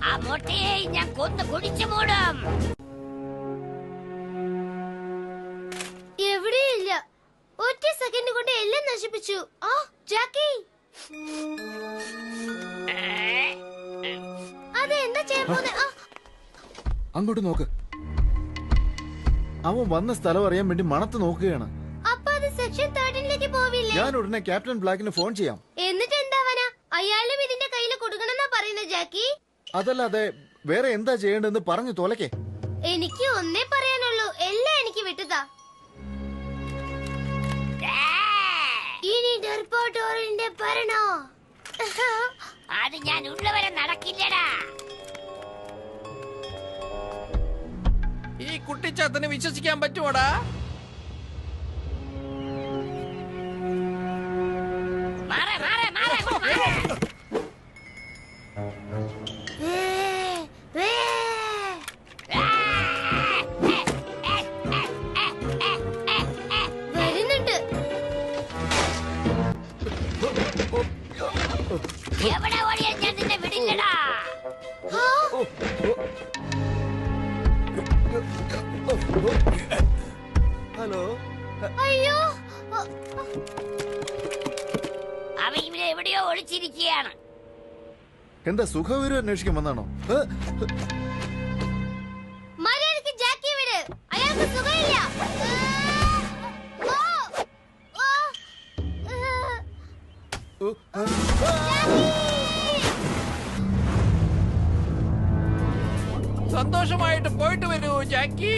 ആ മുട്ടയെ ഞാൻ കൊന്നു കുടിച്ചു മൂടും. എവിടെയില്ല, ഒറ്റ സെക്കൻഡ് കൊണ്ട് എല്ലാം നശിപ്പിച്ചു. ആ ജാക്കി, അത് എന്താ ചെയ്യാൻ പോകുന്നെ? അങ്ങോട്ട് നോക്ക്. അവൻ വന്ന സ്ഥലം അറിയാൻ വേണ്ടി മണത്ത് നോക്കുകയാണ്. അപ്പൊ അത് സെക്ഷൻ 13ലേക്ക് പോവില്ലേ? ഞാൻ ഉടനെ ക്യാപ്റ്റൻ ബ്ലാക്കിന് ഫോൺ ചെയ്യാം. എന്നിട്ട് എന്താവനാ? അയാളും ഇതിന്റെ കയ്യിൽ കൊടുക്കണമെന്നാ പറയുന്നത് ജാക്കി. അതല്ലാതെ വേറെ എന്താ ചെയ്യേണ്ടതെന്ന് പറഞ്ഞു തോലക്കേ. എനിക്ക് ഒന്നേ പറയാനുള്ളൂ, എല്ലാം എനിക്ക് വിട്ടുതാ. ഇനി ഡെർപോട്ടോറിന്റെ ഭരണോ? അത് ഞാൻ ഉള്ളവരെ നടക്കില്ലടാ. ഈ കുട്ടിച്ചാത്തനെ വിശ്വസിക്കാൻ പറ്റുമോടാ? വരുന്നുണ്ട്. എവിടെ ഓടിയാൽ ഞാൻ നിന്നെ വിടില്ലടാ. ഹലോ. അയ്യോ, അവൻ ഇവിടെ എവിടെയോ ഒളിച്ചിരിക്കുകയാണ്. എന്താ സുഖവിവരം അന്വേഷിക്കാൻ വന്നാണോ? മര്യാദയ്ക്ക് ജാക്കി വിട്, അയാൾക്ക് സുഖമില്ല. സന്തോഷമായിട്ട് പോയിട്ട് വരൂ ജാക്കി.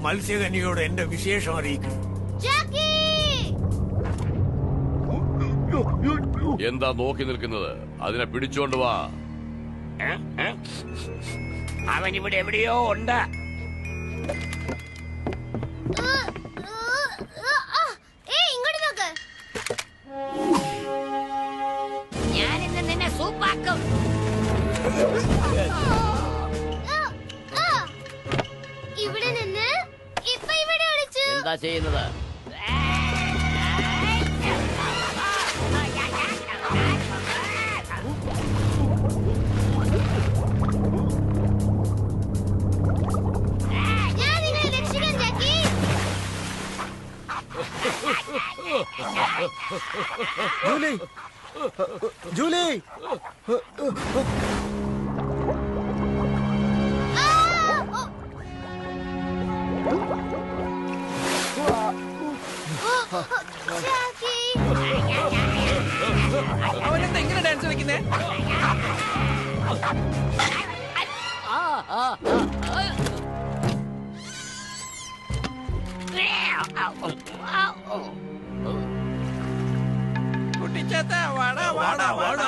മത്സ്യകന്യയോട് എന്റെ വിശേഷം അറിയിക്കും. ജാക്കി, എന്താ നോക്കി നിൽക്കുന്നത്? അതിനെ പിടിച്ചോണ്ട് വാ. അവൻ ഇവിടെ എവിടെയോ ഉണ്ട്. ഇങ്ങോട്ട് നോക്ക്. ഞാനിന്ന് നിന്നെ സൂപ്പാക്കും. ഇവിടെ നിന്ന് ഇപ്പൊ ഇവിടെ ഒളിച്ചു. എന്താ ചെയ്യുന്നത്? ഞാൻ നിങ്ങളെ രക്ഷിക്കാൻ ജാക്കി. Julie, Julie. ജാക്കി, അവനെന്താ ഇങ്ങനെ ഡാൻസ് കളിക്കുന്നേ? കുട്ടിച്ചാത്ത വാടാ വാടാ വാടാ.